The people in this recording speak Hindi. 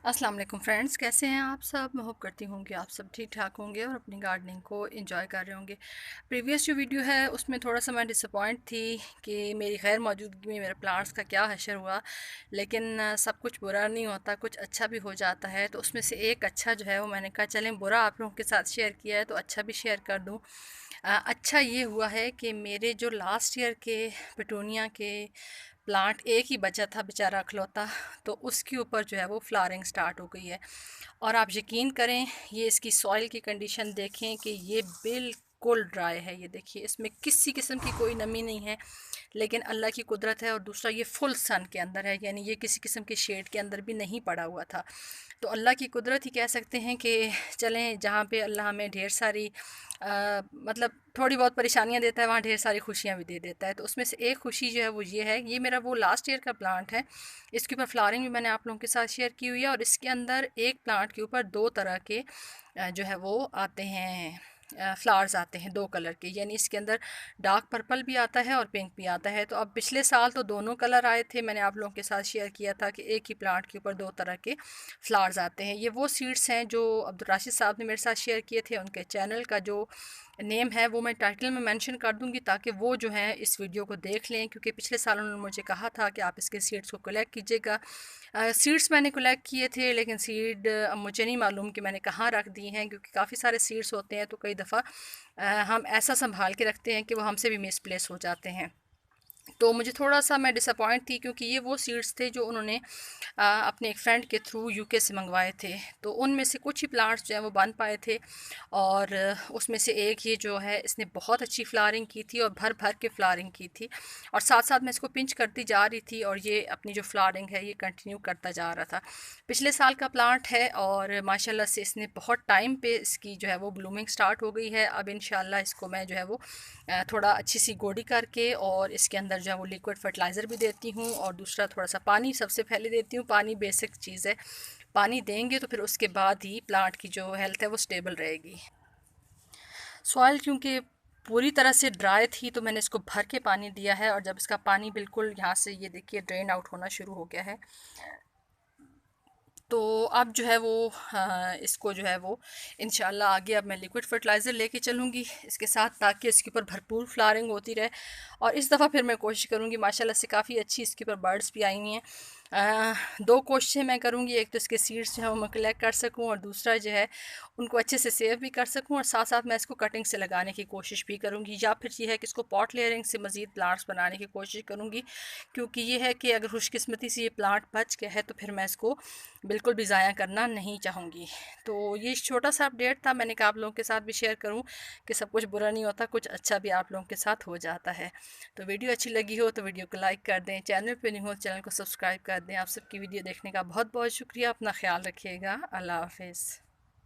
अस्सलाम वालेकुम फ्रेंड्स, कैसे हैं आप सब। मैं होप करती हूँ कि आप सब ठीक ठाक होंगे और अपनी गार्डनिंग को एंजॉय कर रहे होंगे। प्रीवियस जो वीडियो है उसमें थोड़ा सा मैं डिसअपॉइंट थी कि मेरी गैर मौजूदगी में मेरे प्लांट्स का क्या हशर हुआ। लेकिन सब कुछ बुरा नहीं होता, कुछ अच्छा भी हो जाता है। तो उसमें से एक अच्छा जो है वो मैंने कहा चलें बुरा आप लोगों के साथ शेयर किया है तो अच्छा भी शेयर कर दूँ। अच्छा ये हुआ है कि मेरे जो लास्ट ईयर के पिटूनिया के प्लांट एक ही बचा था बेचारा अखलौता, तो उसके ऊपर जो है वो फ्लावरिंग स्टार्ट हो गई है। और आप यकीन करें, ये इसकी सॉइल की कंडीशन देखें कि ये बिल्कुल ड्राई है। ये देखिए, इसमें किसी किस्म की कोई नमी नहीं है, लेकिन अल्लाह की कुदरत है। और दूसरा, ये फुल सन के अंदर है, यानी ये किसी किस्म के शेड के अंदर भी नहीं पड़ा हुआ था। तो अल्लाह की कुदरत ही कह सकते हैं कि चलें, जहाँ पे अल्लाह हमें ढेर सारी मतलब थोड़ी बहुत परेशानियाँ देता है, वहाँ ढेर सारी खुशियाँ भी दे देता है। तो उसमें से एक खुशी जो है वो ये है, ये मेरा वो लास्ट ईयर का प्लांट है। इसके ऊपर फ्लावरिंग भी मैंने आप लोगों के साथ शेयर की हुई है। और इसके अंदर एक प्लांट के ऊपर दो तरह के जो है वो आते हैं, फ्लावर्स आते हैं दो कलर के। यानी इसके अंदर डार्क पर्पल भी आता है और पिंक भी आता है। तो अब पिछले साल तो दोनों कलर आए थे, मैंने आप लोगों के साथ शेयर किया था कि एक ही प्लांट के ऊपर दो तरह के फ्लावर्स आते हैं। ये वो सीड्स हैं जो अब्दुल राशिद साहब ने मेरे साथ शेयर किए थे। उनके चैनल का जो नेम है वो मैं टाइटल में मेंशन कर दूंगी, ताकि वो जो है इस वीडियो को देख लें। क्योंकि पिछले साल उन्होंने मुझे कहा था कि आप इसके सीड्स को कलेक्ट कीजिएगा। सीड्स मैंने कलेक्ट किए थे, लेकिन सीड अब मुझे नहीं मालूम कि मैंने कहाँ रख दी हैं, क्योंकि काफ़ी सारे सीड्स होते हैं। तो कई दफ़ा हम ऐसा संभाल के रखते हैं कि वो हमसे भी मिसप्लेस हो जाते हैं। तो मुझे थोड़ा सा मैं डिसअपॉइंट थी, क्योंकि ये वो सीड्स थे जो उन्होंने अपने एक फ्रेंड के थ्रू यूके से मंगवाए थे। तो उनमें से कुछ ही प्लांट्स जो हैं वो बन पाए थे। और उसमें से एक ये जो है, इसने बहुत अच्छी फ्लावरिंग की थी और भर भर के फ्लावरिंग की थी। और साथ साथ मैं इसको पिंच करती जा रही थी और ये अपनी जो फ्लावरिंग है ये कंटिन्यू करता जा रहा था। पिछले साल का प्लांट है और माशाल्लाह से इसने बहुत टाइम पे इसकी जो है वो ब्लूमिंग स्टार्ट हो गई है। अब इंशाल्लाह इसको मैं जो है वो थोड़ा अच्छी सी गोडी करके और इसके अंदर जो है वो लिक्विड फर्टिलाइज़र भी देती हूँ। और दूसरा, थोड़ा सा पानी सबसे पहले देती हूँ। पानी बेसिक चीज़ है, पानी देंगे तो फिर उसके बाद ही प्लांट की जो हेल्थ है वो स्टेबल रहेगी। सॉइल क्योंकि पूरी तरह से ड्राई थी, तो मैंने इसको भर के पानी दिया है। और जब इसका पानी बिल्कुल यहाँ से ये देखिए ड्रेन आउट होना शुरू हो गया है, तो अब जो है वो इसको जो है वो इंशाल्लाह आगे अब मैं लिक्विड फर्टिलाइज़र लेके चलूँगी इसके साथ, ताकि इसके ऊपर भरपूर फ्लावरिंग होती रहे। और इस दफ़ा फिर मैं कोशिश करूँगी, माशाल्लाह से काफ़ी अच्छी इसके ऊपर बर्ड्स भी आई हुई हैं। दो कोशिशें मैं करूँगी, एक तो इसके सीड्स जो है वो मैं कलेक्ट कर सकूँ, और दूसरा जो है उनको अच्छे से सेव भी कर सकूँ। और साथ साथ मैं इसको कटिंग से लगाने की कोशिश भी करूँगी, या फिर ये है कि इसको पॉट लेयरिंग से मज़ीद प्लांट्स बनाने की कोशिश करूँगी। क्योंकि ये है कि अगर खुशकिस्मती से ये प्लांट बच गया है तो फिर मैं इसको बिल्कुल भी ज़ाया करना नहीं चाहूँगी। तो ये छोटा सा अपडेट था, मैंने कहा आप लोगों के साथ भी शेयर करूँ कि सब कुछ बुरा नहीं होता, कुछ अच्छा भी आप लोगों के साथ हो जाता है। तो वीडियो अच्छी लगी हो तो वीडियो को लाइक कर दें, चैनल पे नहीं हो तो चैनल को सब्सक्राइब कर दें। आप सबकी वीडियो देखने का बहुत बहुत शुक्रिया। अपना ख्याल रखिएगा। अल्लाह हाफिज़।